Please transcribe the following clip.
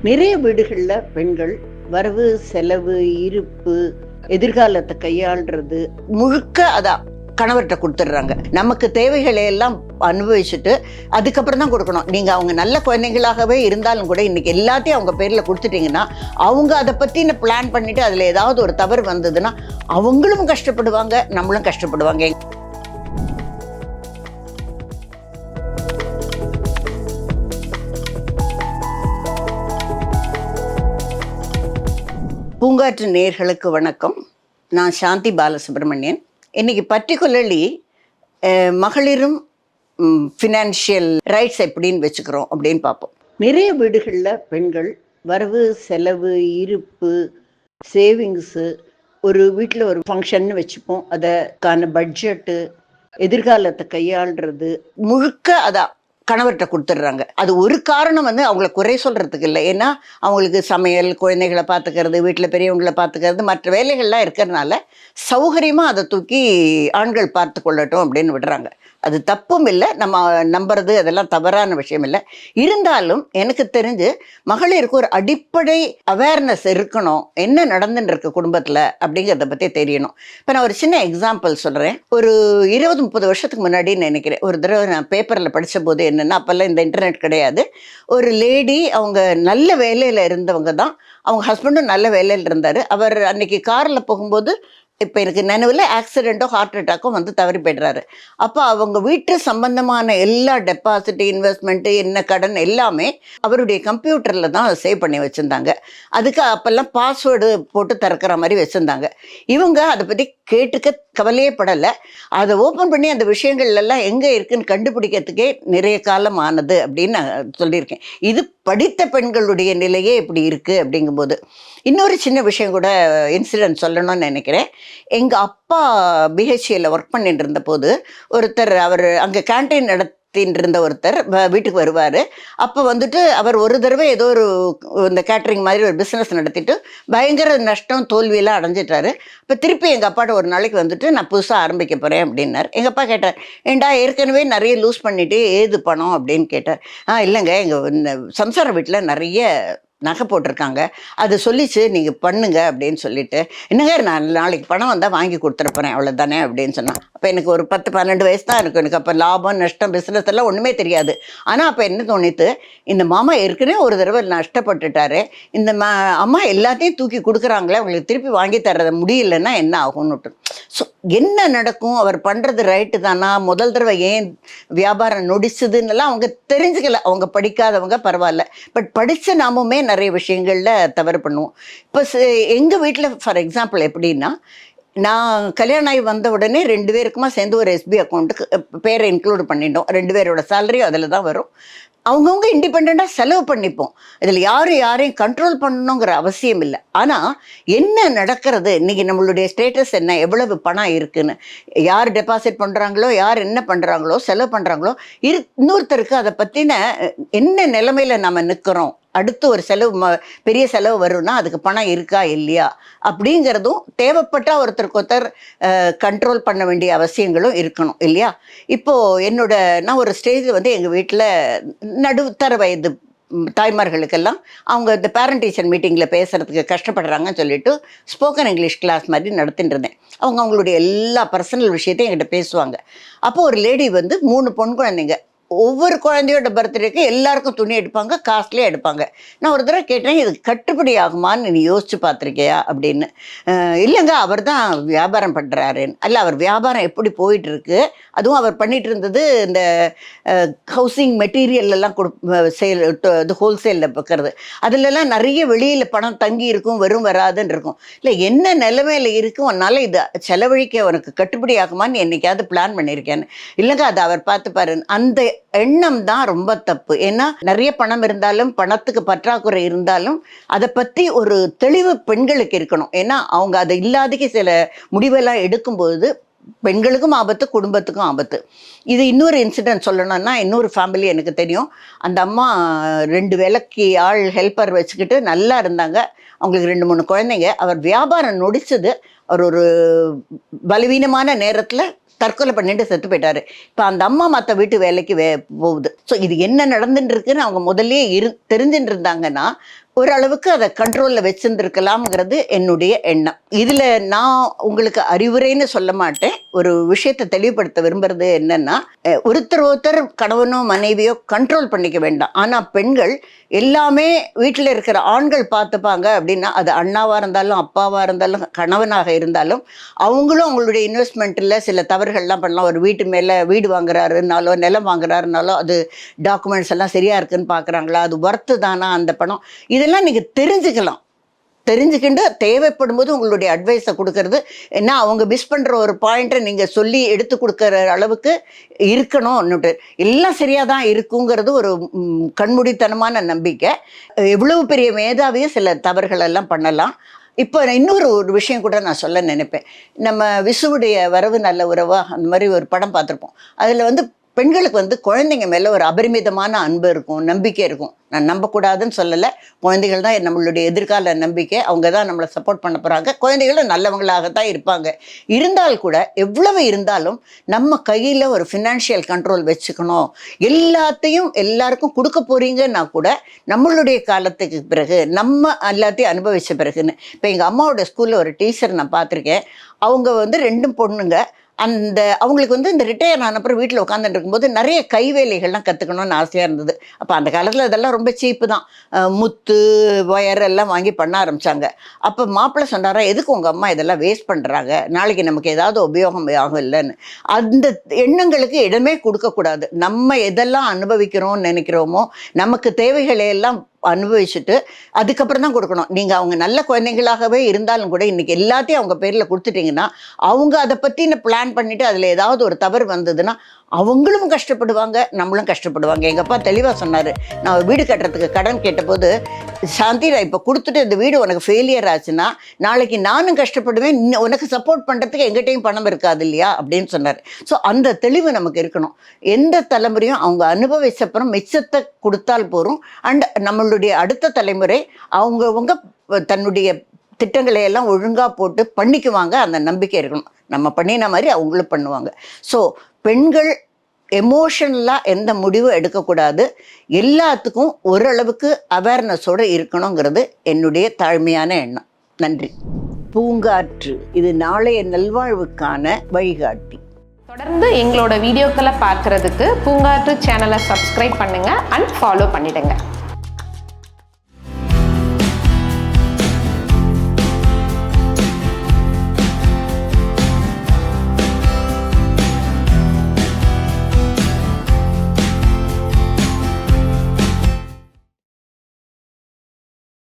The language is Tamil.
நிறைய வீடுகள்ல பெண்கள் வரவு செலவு இருப்பு எதிர்காலத்தை கையாள்றது முழுக்க அதான் கணவர்கிட்ட கொடுத்துடுறாங்க. நமக்கு தேவைகளை எல்லாம் அனுபவிச்சுட்டு அதுக்கப்புறம் தான் கொடுக்கணும். நீங்க அவங்க நல்ல குழந்தைகளாகவே இருந்தாலும் கூட இன்னைக்கு எல்லாத்தையும் அவங்க பேர்ல கொடுத்துட்டீங்கன்னா அவங்க அதை பத்தின பிளான் பண்ணிட்டு அதுல ஏதாவது ஒரு தவறு வந்ததுன்னா அவங்களும் கஷ்டப்படுவாங்க, நம்மளும் கஷ்டப்படுவாங்க. பூங்காற்று நேயர்களுக்கு வணக்கம். நான் சாந்தி பாலசுப்ரமணியன். இன்னைக்கு பர்டிகுலர்லி மகளிரும் ஃபினான்ஷியல் ரைட்ஸ் எப்படின்னு வச்சுக்கிறோம் அப்படின்னு பார்ப்போம். நிறைய வீடுகளில் பெண்கள் வரவு செலவு இருப்பு சேவிங்ஸு, ஒரு வீட்டில் ஒரு ஃபங்க்ஷன்னு வச்சுப்போம், அதற்கான பட்ஜெட்டு எதிர்காலத்தை கையாள்றது முழுக்க அதான் கணவர்கிட்ட கொடுத்துட்றாங்க. அது ஒரு காரணம் அவங்கள குறை சொல்கிறதுக்கு இல்லை. ஏன்னா அவங்களுக்கு சமையல், குழந்தைகளை பார்த்துக்கிறது, வீட்டில் பெரியவங்களை பார்த்துக்கிறது, மற்ற வேலைகள்லாம் இருக்கிறதுனால சௌகரியமாக அதை தூக்கி ஆண்கள் பார்த்து கொள்ளட்டும் அப்படின்னு விடுறாங்க. அது தப்பும் இல்லை, நம்ம நம்புறது அதெல்லாம் தவறான விஷயம் இல்லை. இருந்தாலும் எனக்கு தெரிஞ்சு மகளிருக்கு ஒரு அடிப்படை அவேர்னஸ் இருக்கணும், என்ன நடந்துன்னு இருக்கு குடும்பத்தில் அப்படிங்கிறத பற்றி தெரியணும். இப்போ நான் ஒரு சின்ன எக்ஸாம்பிள் சொல்கிறேன். ஒரு 20-30 வருஷத்துக்கு முன்னாடி நினைக்கிறேன், ஒரு தடவை நான் பேப்பரில் படித்த போது என்னென்னா, அப்போல்லாம் இந்த இன்டர்நெட் கிடையாது. ஒரு லேடி, அவங்க நல்ல வேலையில் இருந்தவங்க தான், அவங்க ஹஸ்பண்டும் நல்ல வேலையில் இருந்தார். அவர் அன்னைக்கு காரில் போகும்போது இப்போ எனக்கு நினைவில் ஆக்சிடெண்ட்டோ ஹார்ட் அட்டாக்கும் தவறி போய்டுறாரு. அப்போ அவங்க வீட்டு சம்பந்தமான எல்லா டெபாசிட், இன்வெஸ்ட்மெண்ட்டு, என்ன கடன் எல்லாமே அவருடைய கம்ப்யூட்டரில் தான் சேவ் பண்ணி வச்சுருந்தாங்க. அதுக்கு அப்போல்லாம் பாஸ்வேர்டு போட்டு திறக்கிற மாதிரி வச்சுருந்தாங்க. இவங்க அதை பற்றி கேட்டுக்க கவலையே படலை. அதை ஓப்பன் பண்ணி அந்த விஷயங்கள் எல்லாம் எங்கே இருக்குன்னு கண்டுபிடிக்கிறதுக்கே நிறைய காலம் ஆனது அப்படின்னு நான் சொல்லியிருக்கேன். இது படித்த பெண்களுடைய நிலையே இப்படி இருக்குது அப்படிங்கும்போது இன்னொரு சின்ன விஷயம் கூட இன்சிடென்ட் சொல்லணும்னு நினைக்கிறேன். எங்கள் அப்பா பிஹெச்சியில் ஒர்க் பண்ணிட்டு இருந்த போது ஒருத்தர், அவர் அங்கே கேன்டீன் இருந்த ஒருத்தர் வீட்டுக்கு வருவார். அப்போ அவர் ஒரு தடவை ஏதோ ஒரு இந்த கேட்ரிங் மாதிரி ஒரு பிஸ்னஸ் நடத்திட்டு பயங்கர நஷ்டம் தோல்வியெல்லாம் அடைஞ்சிட்டாரு. இப்போ திருப்பி எங்கள் அப்பாட்ட ஒரு நாளைக்கு நான் புதுசாக ஆரம்பிக்க போகிறேன் அப்படின்னார். எங்கள் அப்பா கேட்டார், ஏண்டா ஏற்கனவே நிறைய லூஸ் பண்ணிவிட்டு ஏது பணம் அப்படின்னு கேட்டார். இல்லைங்க, எங்கள் சம்சார வீட்டில் நிறைய நகை போட்டிருக்காங்க, அது சொல்லிச்சு நீங்கள் பண்ணுங்க அப்படின்னு சொல்லிட்டு, என்னங்க நான் நாளைக்கு பணம் வந்தால் வாங்கி கொடுத்துருப்பேன் அவ்வளோதானே அப்படின்னு சொன்னான். அப்போ எனக்கு ஒரு 10-12 வயசு தான் இருக்கும். எனக்கு அப்போ லாபம் நஷ்டம் பிஸ்னஸ் எல்லாம் ஒன்றுமே தெரியாது. ஆனால் அப்போ என்ன தோணித்து, இந்த மாமா ஏற்கனவே ஒரு தடவை நஷ்டப்பட்டுட்டாரு, இந்த அம்மா எல்லாத்தையும் தூக்கி கொடுக்குறாங்களே, அவங்களுக்கு திருப்பி வாங்கி தர்றத முடியலன்னா என்ன ஆகும்னுட்டு. ஸோ என்ன நடக்கும், அவர் பண்ணுறது ரைட்டு தானா, முதல் தடவை ஏன் வியாபாரம் நொடிச்சுதுன்னெல்லாம் அவங்க தெரிஞ்சுக்கல. அவங்க படிக்காதவங்க பரவாயில்ல, பட் படித்த நாமுமே நிறைய விஷயங்களில் தவறு பண்ணுவோம். இப்போ எங்கள் வீட்டில் ஃபார் எக்ஸாம்பிள் எப்படின்னா, நான் கல்யாணம் ஆகி வந்த உடனே 2 பேருக்குமா சேர்ந்து ஒரு எஸ்பி அக்கௌண்ட்டுக்கு பேரை இன்க்ளூட் பண்ணிட்டோம். 2 பேரோட சேலரியும் அதில் தான் வரும். அவங்கவுங்க இண்டிபெண்ட்டாக செலவு பண்ணிப்போம். இதில் யாரையும் கண்ட்ரோல் பண்ணணுங்கிற அவசியம் இல்லை. ஆனால் என்ன நடக்கிறது, இன்றைக்கி நம்மளுடைய ஸ்டேட்டஸ் என்ன, எவ்வளவு பணம் இருக்குதுன்னு, யார் டெபாசிட் பண்ணுறாங்களோ, யார் என்ன பண்ணுறாங்களோ, செலவு பண்ணுறாங்களோ, இன்னொருத்தருக்கு அதை பற்றின என்ன நிலைமையில் நம்ம நிற்கிறோம், அடுத்து ஒரு செலவு பெரிய செலவு வரும்னா அதுக்கு பணம் இருக்கா இல்லையா அப்படிங்கிறதும் தேவைப்பட்டால் ஒருத்தருக்கு கண்ட்ரோல் பண்ண வேண்டிய அவசியங்களும் இருக்கணும் இல்லையா. இப்போது நான் ஒரு ஸ்டேஜில் எங்கள் வீட்டில் நடுத்தர வயது தாய்மார்களுக்கெல்லாம் அவங்க இந்த பேரண்ட் டீச்சர் மீட்டிங்கில் பேசுகிறதுக்கு கஷ்டப்படுறாங்கன்னு சொல்லிட்டு ஸ்போக்கன் இங்கிலீஷ் கிளாஸ் மாதிரி நடத்திட்டு இருந்தேன். அவங்களுடைய எல்லா பர்சனல் விஷயத்தையும் என்கிட்ட பேசுவாங்க. அப்போது ஒரு லேடி 3 பொன் குழந்தைங்க, ஒவ்வொரு குழந்தையோட பர்த்டேக்கு எல்லாருக்கும் துணி எடுப்பாங்க, காஸ்ட்லியாக எடுப்பாங்க. நான் ஒரு தடவை கேட்டேன், இது கட்டுப்படி ஆகுமான்னு நீ யோசிச்சு பார்த்துருக்கியா அப்படின்னு. இல்லைங்க, அவர் தான் வியாபாரம் பண்ணுறாருன்னு. அல்ல, அவர் வியாபாரம் எப்படி போயிட்டுருக்கு, அதுவும் அவர் பண்ணிகிட்டு இருந்தது இந்த ஹவுசிங் மெட்டீரியல் எல்லாம் சேல், இது ஹோல்சேலில் வைக்கிறது, அதிலெல்லாம் நிறைய வெளியில் பணம் தங்கி இருக்கும், வராதுன்னு இருக்கும். இல்லை, என்ன நிலைமையில் இருக்கும், அதனால் இது செலவழிக்க உனக்கு கட்டுப்படி ஆகுமான்னு என்னைக்காவது பிளான் பண்ணியிருக்கேன்னு. இல்லைங்க, அதை அவர் பார்த்துப்பாரு. அந்த எண்ணம் தான் ரொம்ப தப்பு. ஏன்னா நிறைய பணம் இருந்தாலும், பணத்துக்கு பற்றாக்குறை இருந்தாலும் அதை பற்றி ஒரு தெளிவு பெண்களுக்கு இருக்கணும். ஏன்னா அவங்க அதை இல்லாதக்கு சில முடிவெல்லாம் எடுக்கும்போது பெண்களுக்கும் ஆபத்து, குடும்பத்துக்கும் ஆபத்து. இது இன்னொரு இன்சிடென்ட் சொல்லணும்னா, இன்னொரு ஃபேமிலி எனக்கு தெரியும். அந்த அம்மா 2 வேலைக்கு ஆள் ஹெல்ப்பர் வச்சுக்கிட்டு நல்லா இருந்தாங்க. அவங்களுக்கு 2-3 குழந்தைங்க. அவர் வியாபாரம் நொடிச்சது. அவர் ஒரு பலவீனமான நேரத்தில் தற்கொலை பண்ணிட்டு செத்து போயிட்டாரு. இப்போ அந்த அம்மா மற்ற வீட்டு வேலைக்கு போகுது. ஸோ இது என்ன நடந்துட்டு இருக்குன்னு அவங்க முதல்ல தெரிஞ்சுட்டு இருந்தாங்கன்னா ஓரளவுக்கு அதை கண்ட்ரோலில் வச்சுருந்துருக்கலாம்ங்கிறது என்னுடைய எண்ணம். இதில் நான் உங்களுக்கு அறிவுரைன்னு சொல்ல மாட்டேன். ஒரு விஷயத்தை தெளிவுபடுத்த விரும்புறது என்னன்னா, ஒருத்தர் கணவனோ மனைவியோ கண்ட்ரோல் பண்ணிக்க வேண்டாம். ஆனால் பெண்கள் எல்லாமே வீட்டில் இருக்கிற ஆண்கள் பார்த்துப்பாங்க அப்படின்னா, அது அண்ணாவாக இருந்தாலும் அப்பாவாக இருந்தாலும் கணவனாக இருந்தாலும் அவங்களும் அவங்களுடைய இன்வெஸ்ட்மெண்ட்டில் சில தவறுகள்லாம் பண்ணலாம். ஒரு வீட்டு மேலே வீடு வாங்குறாருனாலோ நிலம் வாங்குறாருனாலோ அது டாக்குமெண்ட்ஸ் எல்லாம் சரியாக இருக்குன்னு பார்க்குறாங்களா, அது ஒர்த்து தானா அந்த பணம், இதெல்லாம் நீங்கள் தெரிஞ்சுக்கிண்டு தேவைப்படும் போது உங்களுடைய அட்வைஸை கொடுக்கறது. ஏன்னா அவங்க மிஸ் பண்ணுற ஒரு பாயிண்ட்டை நீங்கள் சொல்லி எடுத்து கொடுக்குற அளவுக்கு இருக்கணும்னுட்டு எல்லாம் சரியாக தான் இருக்குங்கிறது ஒரு கண்மூடித்தனமான நம்பிக்கை. எவ்வளவு பெரிய மேதாவியும் சில தவறுகள் எல்லாம் பண்ணலாம். இப்போ இன்னொரு விஷயம் கூட நான் சொல்ல நினைப்பேன். நம்ம விசுவுடைய வரவு நல்ல உறவா அந்த மாதிரி ஒரு படம் பார்த்துருப்போம். அதில் பெண்களுக்கு குழந்தைங்க மேலே ஒரு அபரிமிதமான அன்பு இருக்கும், நம்பிக்கை இருக்கும். நான் நம்பக்கூடாதுன்னு சொல்லலை. குழந்தைகள் தான் நம்மளுடைய எதிர்கால நம்பிக்கை. அவங்க தான் நம்மளை சப்போர்ட் பண்ண போகிறாங்க. குழந்தைகளும் நல்லவங்களாகத்தான் இருப்பாங்க. இருந்தால் கூட எவ்வளவு இருந்தாலும் நம்ம கையில் ஒரு ஃபினான்ஷியல் கண்ட்ரோல் வச்சுக்கணும். எல்லாத்தையும் எல்லாருக்கும் கொடுக்க போகிறீங்கன்னா கூட நம்மளுடைய காலத்துக்கு பிறகு நம்ம எல்லாத்தையும் அனுபவித்த பிறகுன்னு. இப்போ எங்கள் அம்மாவோட ஸ்கூலில் ஒரு டீச்சர் நான் பார்த்துருக்கேன். அவங்க 2 பொண்ணுங்க. அவங்களுக்கு இந்த ரிட்டையர் ஆன அப்புறம் வீட்டில் உட்காந்துட்டு இருக்கும்போது நிறைய கைவேலைகள்லாம் கற்றுக்கணும்னு ஆசையாக இருந்தது. அப்போ அந்த காலத்தில் இதெல்லாம் ரொம்ப சீப்பு தான். முத்து ஒயர் எல்லாம் வாங்கி பண்ண ஆரம்பித்தாங்க. அப்போ மாப்பிள்ளை சொன்னாரா, எதுக்கு உங்கள் அம்மா இதெல்லாம் வேஸ்ட் பண்ணுறாங்க, நாளைக்கு நமக்கு ஏதாவது உபயோகம் ஆகும் இல்லைன்னு. அந்த எண்ணங்களுக்கு இடமே கொடுக்கக்கூடாது. நம்ம எதெல்லாம் அனுபவிக்கிறோம்னு நினைக்கிறோமோ, நமக்கு தேவைகளை எல்லாம் அனுபவிச்சுட்டு அதுக்கப்புறம் தான் கொடுக்கணும். நீங்கள் அவங்க நல்ல குழந்தைங்களாகவே இருந்தாலும் கூட இன்றைக்கி எல்லாத்தையும் அவங்க பேரில் கொடுத்துட்டிங்கன்னா அவங்க அதை பற்றின பிளான் பண்ணிவிட்டு அதில் ஏதாவது ஒரு தவறு வந்ததுன்னா அவங்களும் கஷ்டப்படுவாங்க, நம்மளும் கஷ்டப்படுவாங்க. எங்கள் அப்பா தெளிவாக சொன்னார். நான் வீடு கட்டுறதுக்கு கடன் கேட்டபோது, சாந்தி நான் இப்போ கொடுத்துட்டு இந்த வீடு உனக்கு ஃபெயிலியர் ஆச்சுன்னா நாளைக்கு நானும் கஷ்டப்படுவேன், உனக்கு சப்போர்ட் பண்ணுறதுக்கு எங்கிட்டையும் பணம் இருக்காது இல்லையா அப்படின்னு சொன்னார். ஸோ அந்த தெளிவு நமக்கு இருக்கணும். எந்த தலைமுறையும் அவங்க அனுபவிச்சப்புறம் மிச்சத்தை கொடுத்தால் போகிறோம். அண்ட் நம்மளுடைய அடுத்த தலைமுறை அவங்கவுங்க தன்னுடைய திட்டங்களை எல்லாம் ஒழுங்காக போட்டு பண்ணிக்குவாங்க. அந்த நம்பிக்கை இருக்கணும். நம்ம பண்ணின மாதிரி அவங்களும் பண்ணுவாங்க. ஸோ பெண்கள் எமோஷனலாக எந்த முடிவும் எடுக்கக்கூடாது. எல்லாத்துக்கும் ஓரளவுக்கு அவேர்னஸோடு இருக்கணுங்கிறது என்னுடைய தாழ்மையான எண்ணம். நன்றி. பூங்காற்று இது நாளைய நல்வாழ்வுக்கான வழிகாட்டி. தொடர்ந்து எங்களோட வீடியோக்களை பார்க்குறதுக்கு பூங்காற்று சேனலை சப்ஸ்கிரைப் பண்ணுங்கள் அண்ட் ஃபாலோ பண்ணிடுங்க.